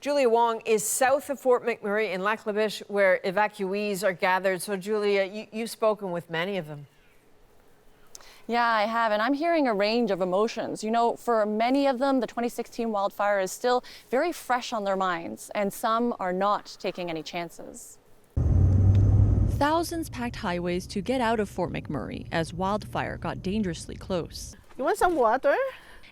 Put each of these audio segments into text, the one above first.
Julia Wong is south of Fort McMurray in Lac La Biche, where evacuees are gathered. So, Julia, you've spoken with many of them. Yeah, I have, and I'm hearing a range of emotions. You know, for many of them, the 2016 wildfire is still very fresh on their minds, and some are not taking any chances. Thousands packed highways to get out of Fort McMurray as wildfire got dangerously close. You want some water?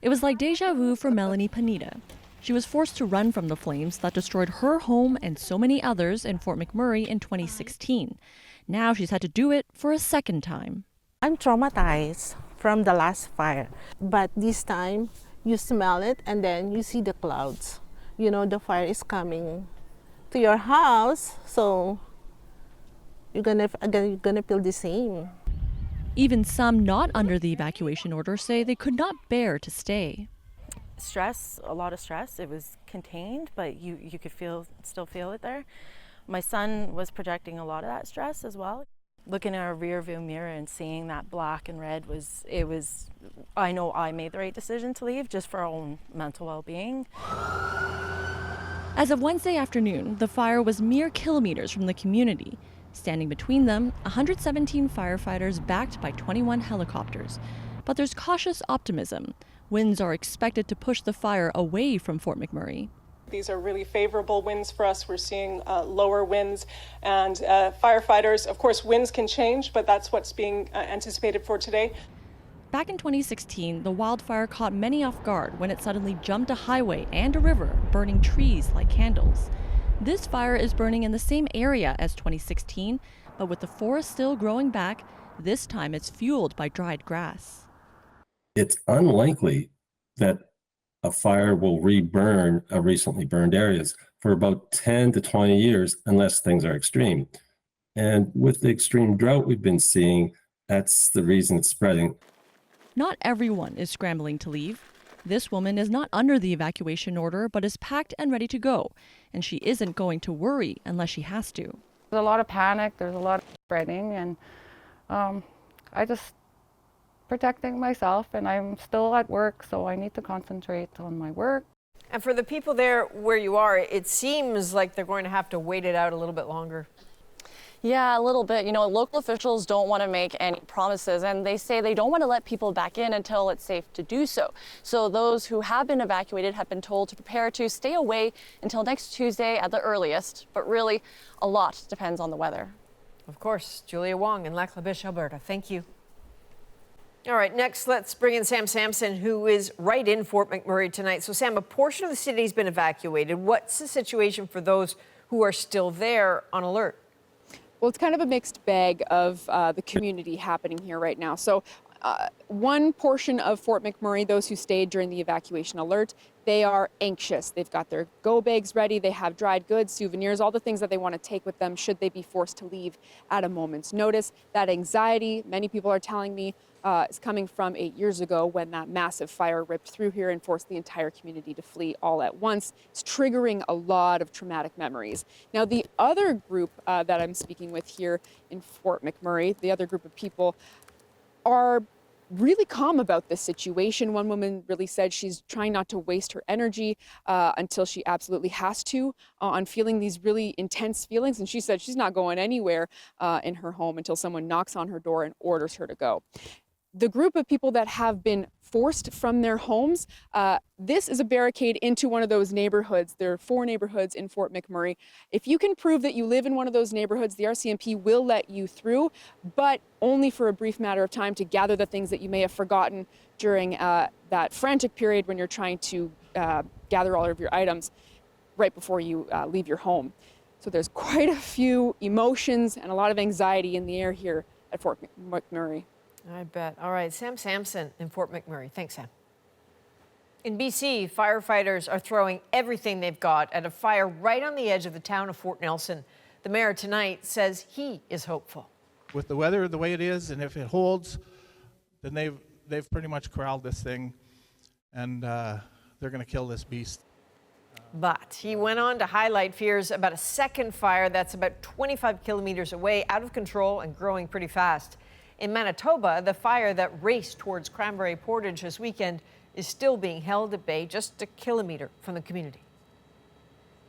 It was like deja vu for Melanie Panita. She was forced to run from the flames that destroyed her home and so many others in Fort McMurray in 2016. Now she's had to do it for a second time. I'm traumatized from the last fire, but this time you smell it and then you see the clouds. You know the fire is coming to your house, so you're gonna feel the same. Even some not under the evacuation order say they could not bear to stay. Stress, a lot of stress. It was contained, but you could still feel it there. My son was projecting a lot of that stress as well. Looking at our rear view mirror and seeing that black and red I know I made the right decision to leave just for our own mental well-being. As of Wednesday afternoon, the fire was mere kilometers from the community. Standing between them, 117 firefighters backed by 21 helicopters. But there's cautious optimism. Winds are expected to push the fire away from Fort McMurray. These are really favorable winds for us. We're seeing lower winds, and firefighters, of course, winds can change, but that's what's being anticipated for today. Back in 2016, the wildfire caught many off guard when it suddenly jumped a highway and a river, burning trees like candles. This fire is burning in the same area as 2016, but with the forest still growing back, this time it's fueled by dried grass. It's unlikely that a fire will reburn recently burned areas for about 10 to 20 years unless things are extreme. And with the extreme drought we've been seeing, that's the reason it's spreading. Not everyone is scrambling to leave. This woman is not under the evacuation order, but is packed and ready to go. And she isn't going to worry unless she has to. There's a lot of panic, there's a lot of spreading, and I just protecting myself, and I'm still at work, so I need to concentrate on my work. And for the people there where you are, it seems like they're going to have to wait it out a little bit longer. Yeah, a little bit. You know, local officials don't want to make any promises, and they say they don't want to let people back in until it's safe to do so. So those who have been evacuated have been told to prepare to stay away until next Tuesday at the earliest. But really, a lot depends on the weather. Of course, Julia Wong in Lac La Biche, Alberta. Thank you. All right, next, let's bring in Sam Sampson, who is right in Fort McMurray tonight. So, Sam, a portion of the city has been evacuated. What's the situation for those who are still there on alert? Well, it's kind of a mixed bag of the community happening here right now. So one portion of Fort McMurray, those who stayed during the evacuation alert, they are anxious. They've got their go bags ready. They have dried goods, souvenirs, all the things that they want to take with them should they be forced to leave at a moment's notice. That anxiety, many people are telling me, is coming from 8 years ago when that massive fire ripped through here and forced the entire community to flee all at once. It's triggering a lot of traumatic memories. Now, the other group that I'm speaking with here in Fort McMurray, the other group of people are really calm about this situation. One woman really said she's trying not to waste her energy until she absolutely has to on feeling these really intense feelings. And she said she's not going anywhere in her home until someone knocks on her door and orders her to go. The group of people that have been forced from their homes, this is a barricade into one of those neighborhoods. There are 4 neighborhoods in Fort McMurray. If you can prove that you live in one of those neighborhoods, the RCMP will let you through, but only for a brief matter of time to gather the things that you may have forgotten during that frantic period when you're trying to gather all of your items right before you leave your home. So there's quite a few emotions and a lot of anxiety in the air here at Fort McMurray. I bet. All right, Sam Sampson in Fort McMurray. Thanks, Sam. In BC, firefighters are throwing everything they've got at a fire right on the edge of the town of Fort Nelson. The mayor tonight says he is hopeful. With the weather the way it is, and if it holds, then they've pretty much corralled this thing, and they're going to kill this beast. But he went on to highlight fears about a second fire that's about 25 kilometers away, out of control and growing pretty fast. In Manitoba, the fire that raced towards Cranberry Portage this weekend is still being held at bay just a kilometer from the community.